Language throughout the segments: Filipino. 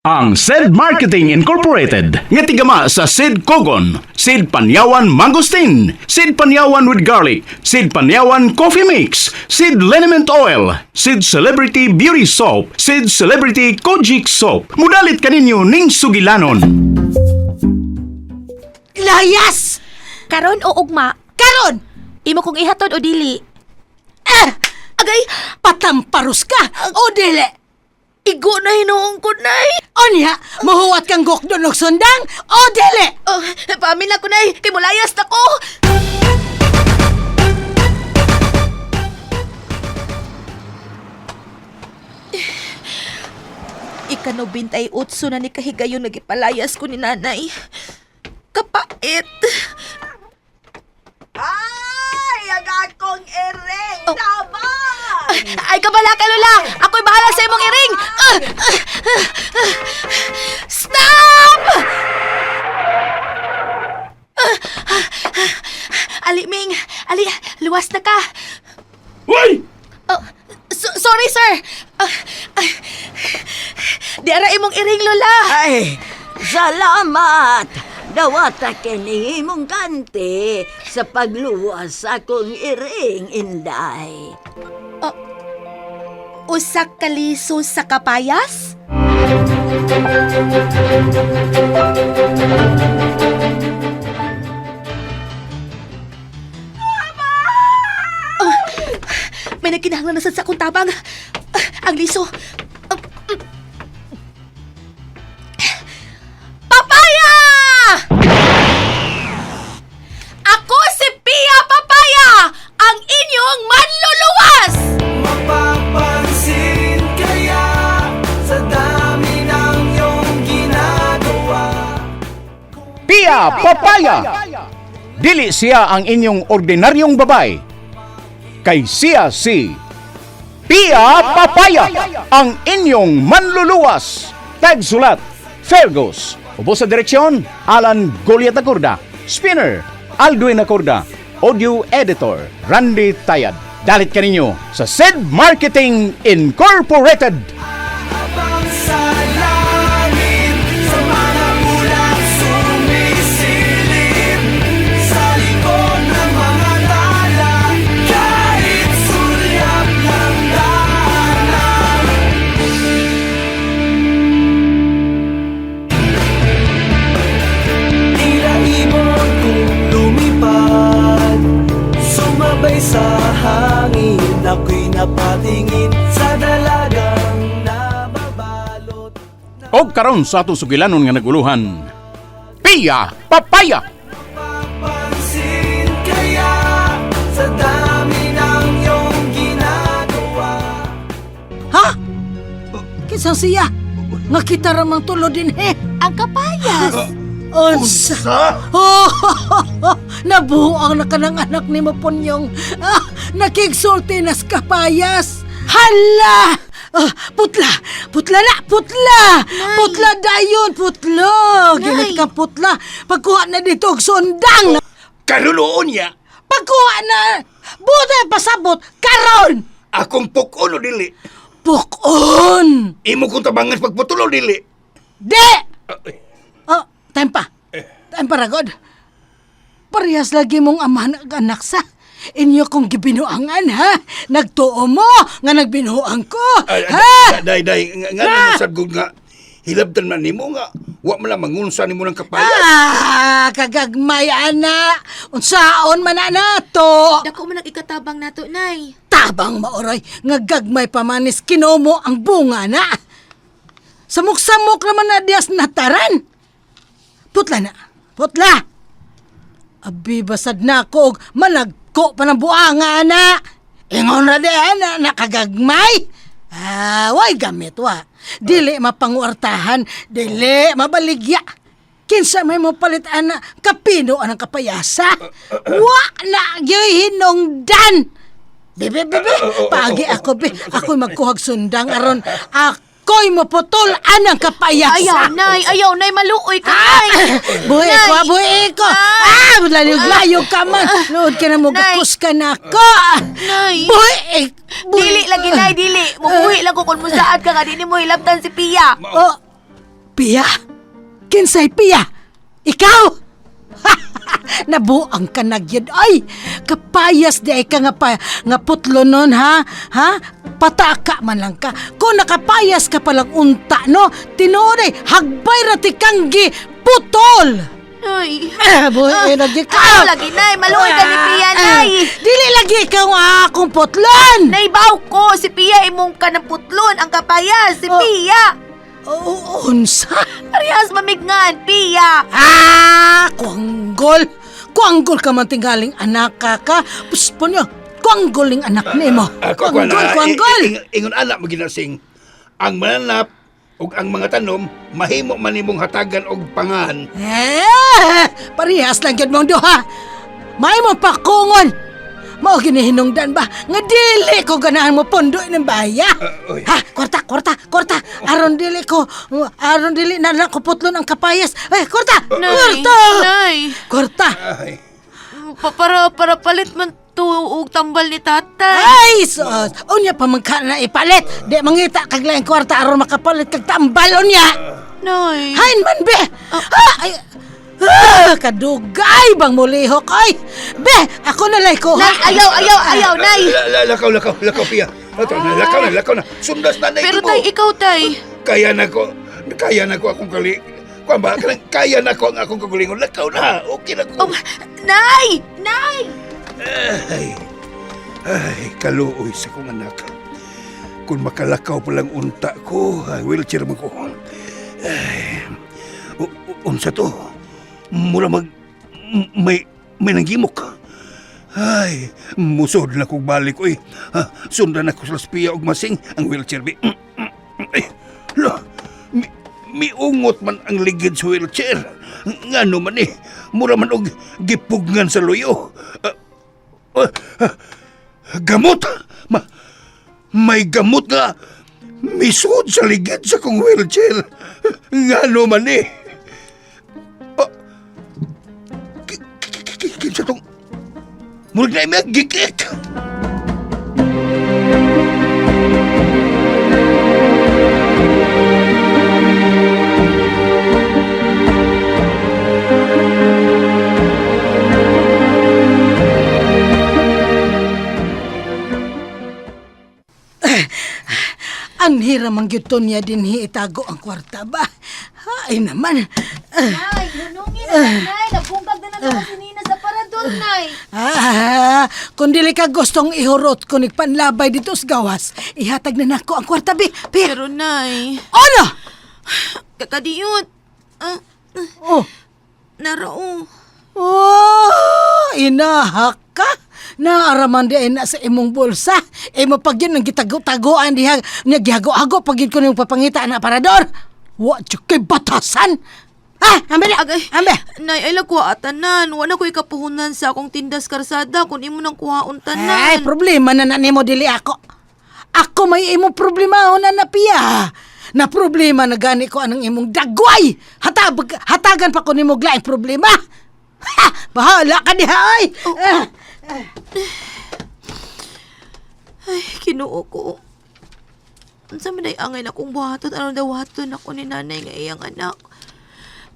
Ang SED Marketing Incorporated nga tigama sa SED Kogon, SED Panyawan Mangosteen, SED Panyawan with Garlic, SED Panyawan Coffee Mix, SED Liniment Oil, SED Celebrity Beauty Soap, SED Celebrity Kojic Soap. Mudalit kaninyo ning sugilanon. Layas! Karon o ugma? Karon! Imo kong ihatod o dili? Agay, patamparus ka! O dili! Igo na hinuong ko, nay! Onya, mahuwat kang gokdon og sundang! O dili! Oh, pamilya ko, nay! Kay mulayas na ko! Ikano 28 na ni kahigayon nagipalayas ko ni nanay. Kapait! Ay, ang akong ereng! Oh. Tama! Ay, kabala ka, Lola! Ako'y bahala sa imong iring! Stop! Ali, Ming! Ali, luwas na ka! Hoy! Sorry, sir! Di ara imong iring, Lola! Ay, salamat! Dawata kini mong ganti sa pagluwas akong iring, Inday. Usak kaliso sa kapayas? May nagkinahanglan na sa akong tabang. Ang liso. Papaya! Ako si Pia Papaya, ang inyong manluluwas! Mapapansin kaya sa dami ng iyong ginagawa. Pia Papaya! Dili siya ang inyong ordinaryong babay. Kay siya si Pia Papaya, ang inyong manluluwas. Tagsulat, Fergus. Ubo sa direksyon, Alan Goliat Acorda. Spinner, Aldwin Acorda. Audio Editor, Randy Tayad. Dalit kaninyo sa SED Marketing Incorporated. Abang sa langit, sa mga bulan sumisilip, sa likod ng mga tala, kahit sulyap ng daanan. Tila ibon kong lumipad, sumabay sa hangin, ako'y napatingin sa dalagang nababalot. O karon sa ato sugilanon nga naguluhan, Pia Papaya! Papansin kaya sa dami ng iyong ginagawa. Ha? Kisang siya? Nga kita ramang tulo din he. Ang kapayas! Unsa? Oh, nabuang na ka ng anak ni Maponyong. Nakigsulti nas kapayas. Hala! Putla! Putla na! Putla! Putla dayon! Putla! Ginit ka putla! Pagkuha na dito og sundang! Kaluloon niya, Pagkuha na! Buti pasabot! Karon! akong pukulo dili. Pukon! Imo kong tabangan pagputulo dili. Di! Oh, time pa. Time pa, Ragod. Parehas lagi mong ama anak sa. Inyo kong gibinuangan, ha? Nagtuo mo nga nagbinuang ko, ha? Day, nga naman sa gud nga. Hilabtan man nimo nga. Wa man lang mangunsa nimo ng kapayas. Kagagmay, ana. Unsaon man na to? Dako man ang ikatabang nato, nay. Tabang maoray, nga gagmay pamanis kinomo ang bunga na. Samok-samok naman na diyas nataran. Putla na, putla. Abi basad na ako og managko pa ng buanga na. Ingon na di ana, nakagagmay. Way gamit wa. Dili mapanguartahan, dili mabaligya. Kinsa may mo palit ana, kapino anang kapayasa. Wa na gyoy hinungdan. Bebe, pagi ako, be. Ako'y magkuhag sundang aron. Ako'y maputol anang kapayasa. Ayaw, nay, maluoy ka, nay. Buhi Nay. ko, buhi ko. Layo ka man. Lood ka na mo, Nay. gakus ka na ako. Nay. Buhi. Dili lagi, nay, dili. Mubuhi lang ko kung musaan ka nga, di mo hilabtan si Pia. Oh, Pia? Kinsay Pia? Ikaw? Nabuang ka na gyud. Ay, kapayas di ay ka nga putlo nun, ha? Ha? Pataka man lang ka. Kung nakapayas ka palang unta, no? Tinuray, hagbay rati kang putol! Nay. Buhay na di ka! Ano lagi, Nay? Maluoy ka ni Pia, Nay. Dili lagi ikaw nga akong putlon! Naibaw ko, si Pia imong ka ng putlon. Ang kapayas, si Oh. Pia. Unsa? Parehas mamignan, Pia. Kuanggol! Kuanggol ka man tingaling anak ka. Puspo niyo, kuanggol ning anak ni mo. Kuanggol! Ingon anak mo ginasing. Ang mananap ug ang mga tanom mahimo man nimong hatagan og pangan. Parehas lang yun mong duha. May mo pakungon. Mao ginihinungdan ba? Nga dili ko ganahan mo pondo ng baya. Oy. Ha? Kwarta. Aron dili na lang ko putlon ang kapayas. Kwarta! Nay. Kwarta! Ay. Para palit man tuog tambal ni tatay. Ay, sos! Unya pa magka na ipalit. Di mangita kag laing kwarta aron makapalit kag tambal unya. Nay. Hain man be! Kadugay bang mulihok ay! Be! Ako na lay ko Nay, ayaw, Nay. Lakaw, Pia. Lakaw na. Sundas na Pero mo. tay, ikaw tay. Kaya na ko akong kali. Kuan ba? Kaya na ko ang akong kagulingon. Lakaw na. Okay na ko. Oh, Nay! Ay, kaluoy sa kong anak. Kung makalakaw palang unta ko, wheelchair mo ko. Ay, unsa to? Mura may nanggimok. Ay, musod na kong balik. Uy, sundan ako sa Spia og masing ang wheelchair. Ay, miungot man ang ligid sa wheelchair. Ngano man mura man og gipugngan sa luyo. Gamot? May gamot nga misud sa ligid sa kong wheelchair. Ngano man kinsa tong murag na imag gikik. Ang hiram ang gyuton niya din itago ang kwarta ba? Ay naman. Nay, nunungin na, Nay. Nabungkag na naman si Nina sa parador, Nay. Kung dili ka gustong ihurot ko panlabay dito sa gawas, ihatag na nako ang kwarta bi. Pero, Nay, Ano? kakadiyot. Oh. Narao. Oh, inahak ka? Naaraman di ay na sa imong bulsa. Imo pag yun ang gitago-tagoan diha niya gihago-hago pag yun ko nung papangita na parador. Wa kay batasan. Ambe na. Agay. Ambe. Nay, ay lagwa atanan. Wala ko'y kapuhunan sa akong tindas karsada kung imo nang kuhaon tanan. Ay, problema na nimo dili ako. Ako may imong problema na napiya. Na problema na gani ko anong imong dagway. Hatagan pa ko nimo glaing problema. Bahala ka diha ay. Ay, kinuo ko. Unsa man ay angay na kong buhaton, ano daw waton ako ni nanay nga iyang anak.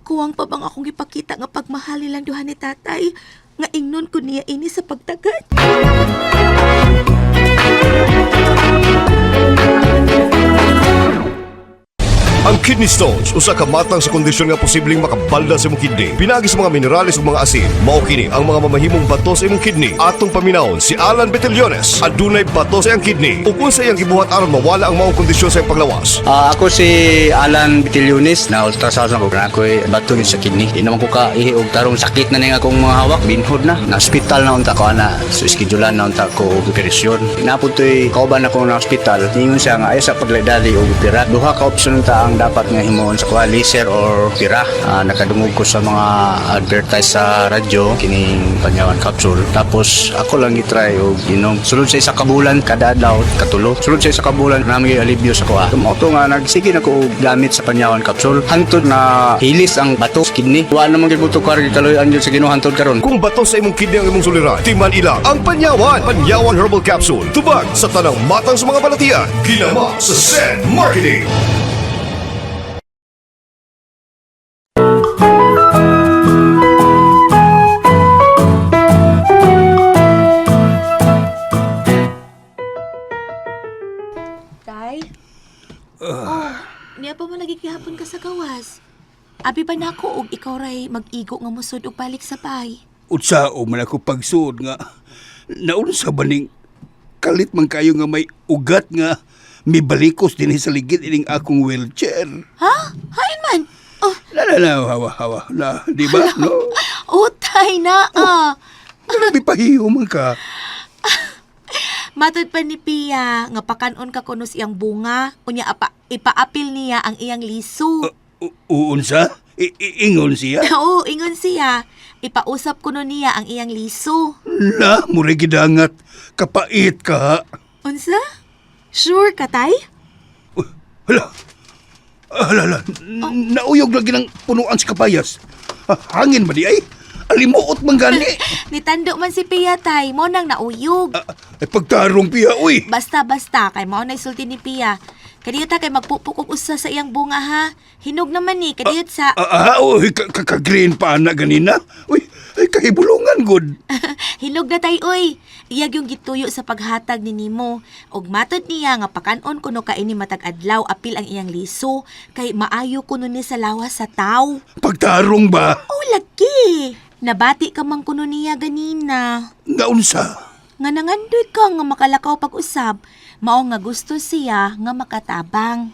Kuwang pa bang akong ipakita nga pagmahali lang duha ni tatay, nga ingnon ko niya ini sa pagtagad. Ang kidney stones usa ka matang sa kondisyon nga posibleng makabalda sa imong kidney. Pinagi sa mga minerales ug mga asin. Mao kini ang mga mamahimong bato sa imong kidney. Atong paminawon si Alan Betellones. Adunay bato sa iyang kidney. Ug unsa iyang gibuhat aron mawala ang maong kondisyon sa iyang panglawas. Ako si Alan Betellones na ultrasound ako. Ako'y bato ni sa kidney. Di naman ko ka ihiog tarong sakit na nga akong mga hawak. Binhod na. Na hospital na unta ko ana. So iskedulan na unta ko operasyon. Napod to'y kauban ako na hospital. Tingon siya nga ay sa paglaydali o opera. Duha ka opsyon unta ang dapat nga himuon sa kuha, laser or pira. Nakadungog ko sa mga advertise sa radyo kining panyawan capsule. Tapos ako lang gitry og inom. Sulod sa isa ka bulan kada adlaw katulo. Sulod sa isa ka bulan nami alibyo sa kuha. Tumoto nga nagsige na ko og gamit sa panyawan capsule. Hantod na hilis ang bato sa kidney. Wa naman gid buto kar gikaloy-an jud sa Ginoo hantod karon. Kung bato sa imong kidney ang imong suliran, timan ila ang Panyawan. Panyawan Herbal Capsule. Tubag sa tanang matang sa mga balatian. Ginama sa Sen Marketing. gihapon ka sa gawas. Abi ba nako og ikaw ray mag-igo nga musod og balik sa bay? Utsao man ako pagsuod nga. Naunsa ba ning kalit man kayo nga may ugat nga may balikos din sa ligid ining akong wheelchair. Ha? Hain man. Oh, Hawa. Na, di ba? No? utay na Grabe pahiyo man ka. Matod pa ni Pia nga pakanon ka kuno siyang bunga, unya ipaapil niya ang iyang liso. Uunsa? Ingon siya? Oo, ingon siya. Ipausap kuno niya ang iyang liso. Na, mura gidangat. Kapait ka. Unsa? Sure ka, tay? Hala. Nauyog lagi ng punuan sa kapayas. Hangin ba di ay? Alimuot man gani. Nitando man si Pia, tay. Mo nang nauyog. Ay pagtarong piya, uy. Basta, kay mao na isulti ni Pia. Kadiyot ta kay magpupukok usa sa iyang bunga ha. Hinog naman ni, kadiyot sa... Uy, kaka-green pa na ganina. Uy, ay kahibulungan, good. Hinog na tay, oy. Iyag yung gituyo sa paghatag ni Nimo. Og matod niya nga pakanon kuno ka ini matag adlaw apil ang iyang liso. Kay maayo kuno ni sa lawas sa taw. Pagtarong ba? Oh, lagi. Nabati ka man kuno niya ganina. Naunsa? Nga nangandoy ka nga makalakaw pag-usab, mao nga gusto siya nga makatabang.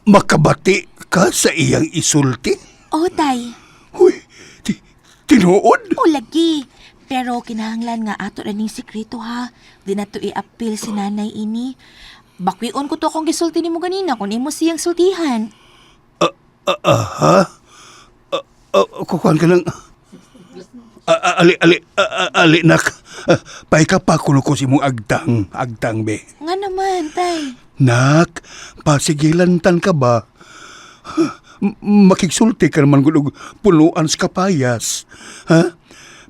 Makabati ka sa iyang isulti? O, tay. Uy, tinuod? O, lagi. Pero kinahanglan nga ato na ning sikreto ha. Di na to i-appeal si nanay ini. Bakwion ko to akong gisulti ni mo ganina kung imo siyang sultihan. Kukuhan ka ng... Ali, nak. Pay ka pa kuno ko si mong agtang, be. Nga naman, tay. Nak, pasigilantan ka ba? Makigsulti ka naman gulog punuan sa kapayas. Ha?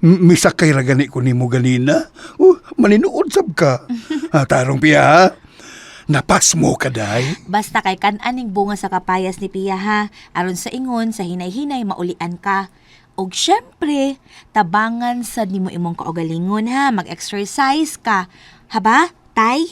Misakay ra gani ko nimo ganina. Maninuod sab ka. Tarong piya, ha? Napas mo ka, day. Basta kay kan-aning bunga sa kapayas ni Pia ha. Aron sa ingon, sa hinay-hinay maulian ka. Og syempre, tabangan sa nimo imong kaugalingon ha. Mag-exercise ka. Haba, tay?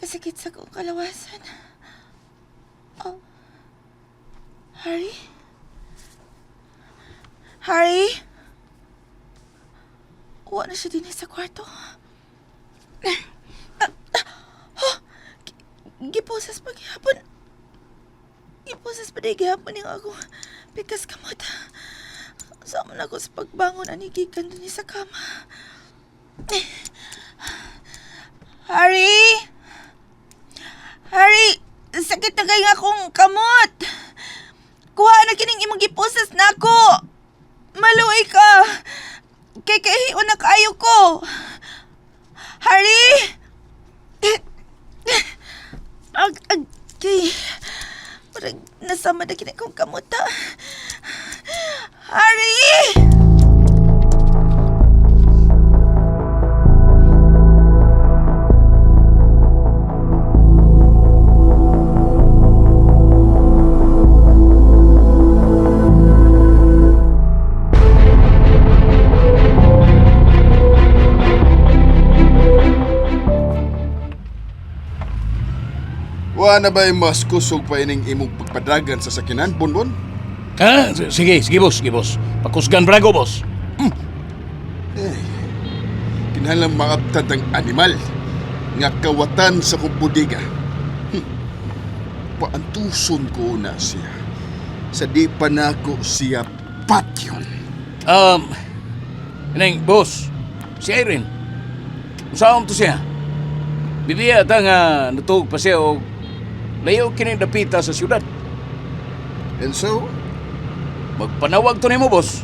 Kasakit sa kong kalawasan. Oh. Harry? Harry? Uwa na siya din sa kwarto. Giposas pa gihapon. Giposas pa di gihapon yung ako. Pikas kamot. Sama na ako sa pagbangon anigikan din sa kama. Harry? Harry, sakit na kaya akong kamot. Kuha na kining imong giposas na ako. Maluoy ka. Kay kahiyon na kaayo ko. Harry? Kay... Parang nasama na kining akong kamot ha. Harry! Wa na ba'y mas kusog pa ining imong pagpadagan sa sakinan, Bonbon? Sige, boss. Pakusgan brago, boss. Kinahanglan maabtad ang animal nga kawatan sa kong bodega. Paantuson ko na siya. Sa di pa nako siya patyon. Boss, si Irene. Saan to siya? Bibiya ta nga natug pa siya o layo kining dapita sa syudad. And so, Magpanawag to nimo, boss.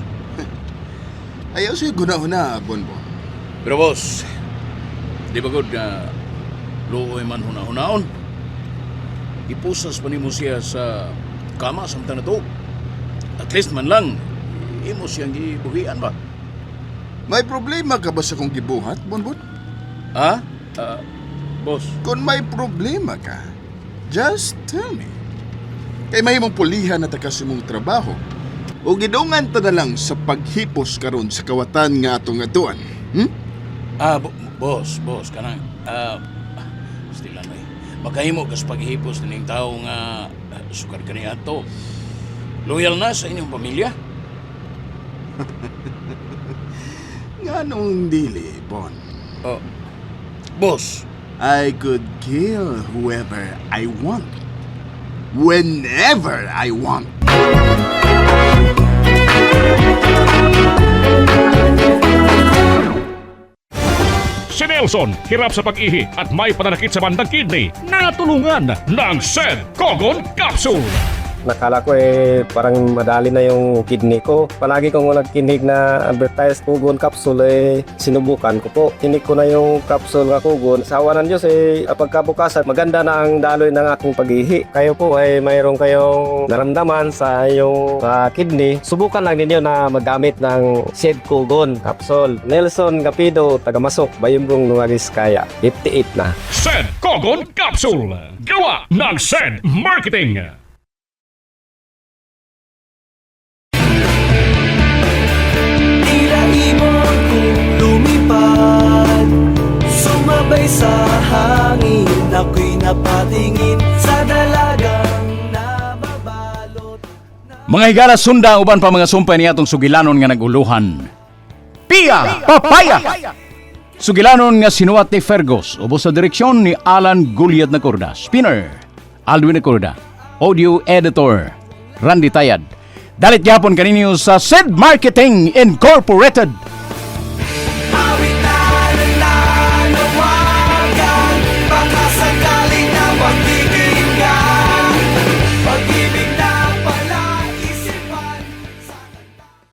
ayaw siya guna-huna, Bonbon. Pero boss, di ba good nga luoy man huna-hunaon? Ipusas pa nimo siya sa kama samtang natug. At least man lang, imo siyang gibuhian ba? May problema ka ba sa kong gibuhat, Bonbon? Ha? Boss. Kung may problema ka, just tell me. Kay mahimong pulihan na takas imong trabaho o gidungan ta na lang sa paghipos karon sa kawatan nga atong atuan. Boss, kanang, still ano eh. Magkahimo kas paghihipos na ning tao nga sukar ka niya to. Loyal na sa inyong pamilya? Nganong dili, Bon? Boss, I could kill whoever I want. Whenever I want. Si Nelson, hirap sa pag-ihi at may pananakit sa bandang kidney. Natulungan ng Sed Cogon Capsule. Nakala ko parang madali na yung kidney ko. Palagi kong nagkinig na advertise Kugon Capsule, sinubukan ko po. Tinik ko na yung capsule nga Kugon. Sa awa ng Diyos pagkabukasan, maganda na ang daloy ng aking pag-ihi. Kayo po mayroon kayong naramdaman sa iyong kidney. Subukan lang ninyo na magamit ng Sed Kugon Capsule. Nelson Gapido, Tagamasok, Bayumbrong, Nuaris, Kaya. 58 na. Sed Cogon Capsule. Gawa ng Sed Marketing. Tila ibon kong lumipad, sumabay sa hangin. Ako'y napatingin sa dalagang nababalot. mga higala sunda uban pa mga sumpay niya atong sugilanon nga naguluhan. Pia Papaya! Sugilanon nga sinuwat ni Fergus, ubos sa direksyon ni Alan Gulyat na Corda. Spinner, Alwin na Corda. Audio Editor, Randy Tayad. Dalit yapon kaninyo sa Sed Marketing Incorporated.